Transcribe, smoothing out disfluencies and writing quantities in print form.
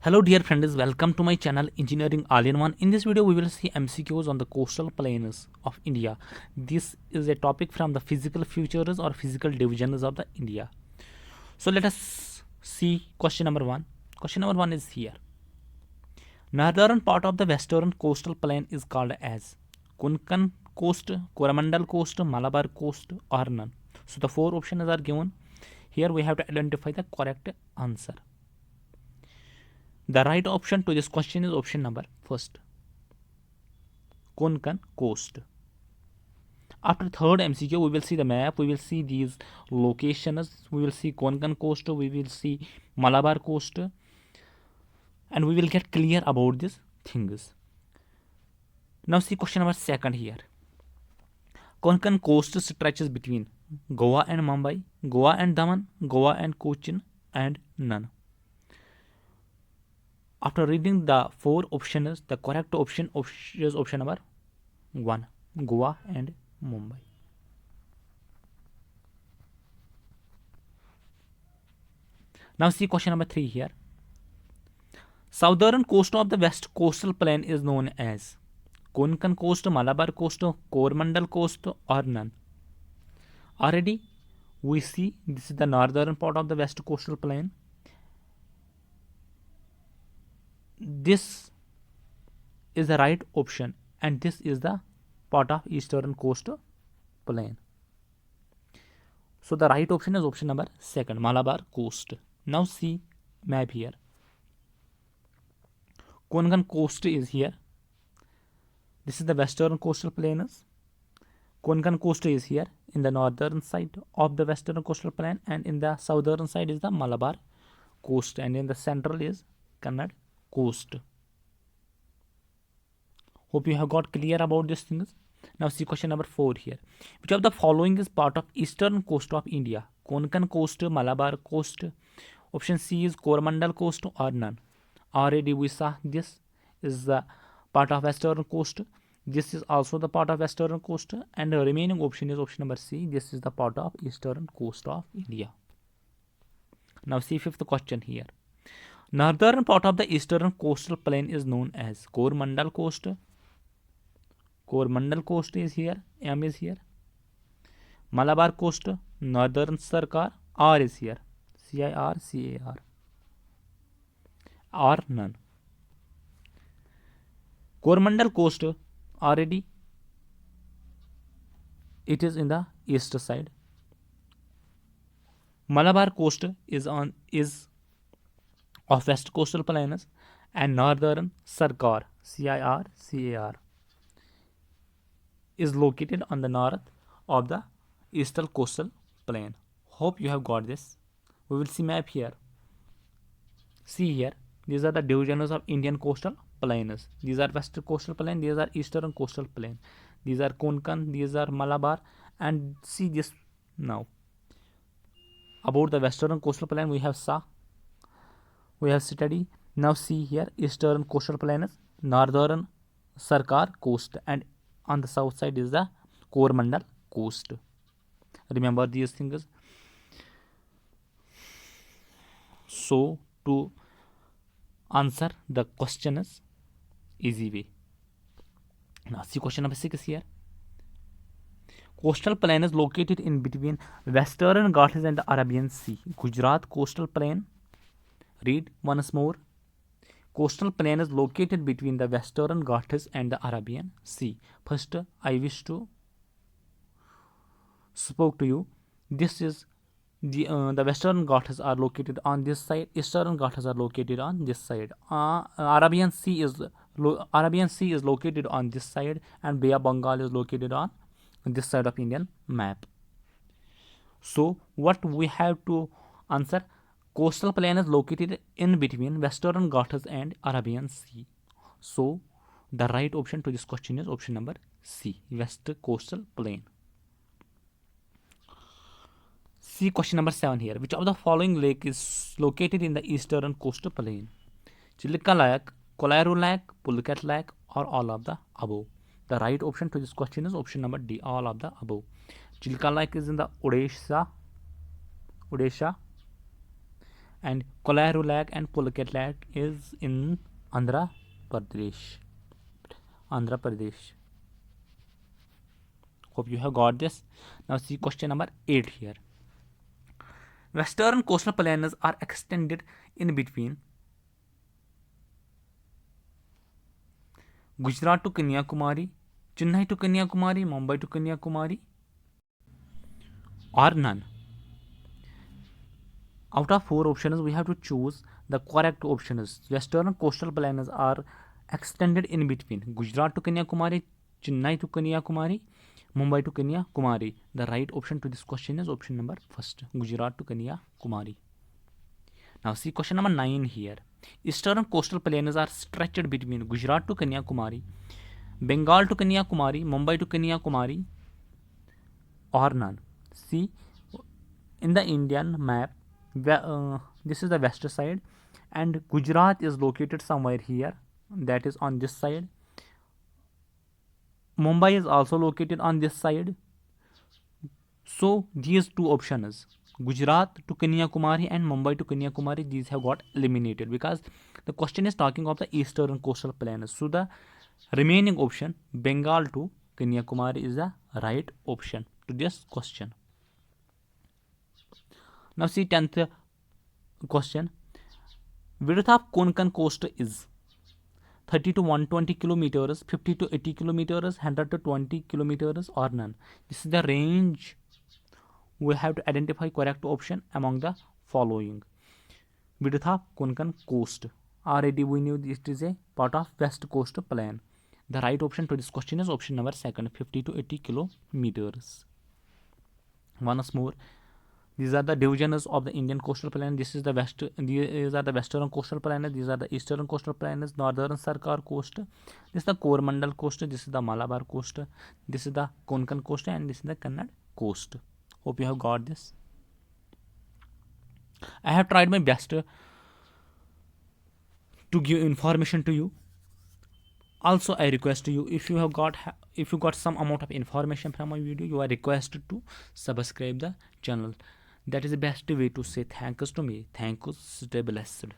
Hello dear friends, welcome to my channel Engineering All-in-One. In this video we will see MCQs on the coastal plains of India. This is a topic from the physical features or physical divisions of the India. So let us see question number 1. Question number 1 is here. Northern part of the western coastal plain is called as Konkan coast, Coromandel coast, Malabar coast or none. So the four options are given. Here we have to identify the correct answer. The right option to this question is option number first, Konkan coast. After third MCQ, we will see the map, we will see these locations, we will see Konkan coast, we will see Malabar coast, and we will get clear about these things. Now see question number second here. Konkan coast stretches between Goa and Mumbai, Goa and Daman, Goa and Cochin, and none. After reading the four options, the correct option is option number 1, Goa and Mumbai. Now see question number 3 here. Southern coast of the west coastal plain is known as Konkan coast, Malabar coast, Coromandel coast or none. Already we see this is the northern part of the west coastal plain. This is the right option and this is the part of eastern coast plain. So the right option is option number 2, Malabar coast. Now see map here. Konkan coast is here. This is the western coastal plains. Konkan coast is here in the northern side of the western coastal plain, and in the southern side is the Malabar coast, and in the central is Kannada coast. Hope you have got clear about these things. Now see question number 4 here. Which of the following is part of eastern coast of India? Konkan coast, Malabar coast. Option C is Coromandel coast or none. Already we saw this is the part of western coast. This is also the part of western coast, and the remaining option is option number C. This is the part of eastern coast of India. Now see fifth question here. Northern part of the eastern coastal plain is known as Coromandel coast. Coromandel coast is here. M is here. Malabar coast, Northern Sarkar. R is here. CIRCAR. Or none. Coromandel coast already it is in the east side. Malabar coast is of west coastal plains, and northern Sarkar CIRCAR is located on the north of the eastern coastal plain. Hope you have got this. We will see map here. See here, these are the divisions of Indian coastal plains. These are western coastal plain, these are eastern coastal plain. These are Konkan, these are Malabar, and see this now. About the western coastal plain we have studied. Now see here, eastern coastal plains, northern Sarkar coast, and on the south side is the Coromandel coast. Remember these things. So to answer the question is easy way. Now see question number 6 here. Coastal plain is located in between Western Ghats and the Arabian Sea. Gujarat coastal plain. Read once more. Coastal plain is located between the Western Ghats and the Arabian Sea. First, I wish to spoke to you. This is the Western Ghats are located on this side. Eastern Ghats are located on this side. Arabian Sea is located on this side, and Bay of Bengal is located on this side of Indian map. So what we have to answer? Coastal plain is located in between Western Ghats and Arabian Sea. So the right option to this question is option number C, West Coastal Plain. See question number 7 here. Which of the following lake is located in the eastern coastal plain? Chilka Lake, Kolairu Lake, Pulkat Lake, or all of the above? The right option to this question is option number D, all of the above. Chilka Lake is in the Odisha, and Kolayru Lake and Pulakit Lake is in Andhra Pradesh. Andhra Pradesh. Hope you have got this. Now see question number 8 here. Western coastal plains are extended in between Gujarat to Kanyakumari, Chennai to Kanyakumari, Mumbai to Kanyakumari, or none. Out of 4 options, we have to choose the correct options. Western coastal plains are extended in between Gujarat to Kanyakumari, Chennai to Kanyakumari, Mumbai to Kanyakumari. The right option to this question is option number first, Gujarat to Kanyakumari. Now see question number 9 here. Eastern coastal plains are stretched between Gujarat to Kanyakumari, Bengal to Kanyakumari, Mumbai to Kanyakumari, or none. See, in the Indian map, this is the west side, and Gujarat is located somewhere here, that is on this side. Mumbai is also located on this side. So these two options, Gujarat to Kanyakumari and Mumbai to Kanyakumari, these have got eliminated because the question is talking of the eastern coastal plains. So the remaining option, Bengal to Kanyakumari, is the right option to this question. Now see 10th question. Width of Konkan coast is 30 to 120 kilometers, 50 to 80 kilometers, 100 to 20 kilometers, or none. This is the range. We have to identify correct option among the following. Width of Konkan coast. Already we knew it is a part of west coast plain. The right option to this question is option number 2, 50 to 80 kilometers. Once more, these are the divisions of the Indian coastal plain. This is the west. These are the western coastal plains. These are the eastern coastal plains. Northern Sarkar coast. This is the Coromandel coast. This is the Malabar coast. This is the Konkan coast, and this is the Kannada coast. Hope you have got this. I have tried my best to give information to you. Also, I request you, if you got some amount of information from my video, you are requested to subscribe the channel. That is the best way to say thanks to me. Thank you. Stay blessed.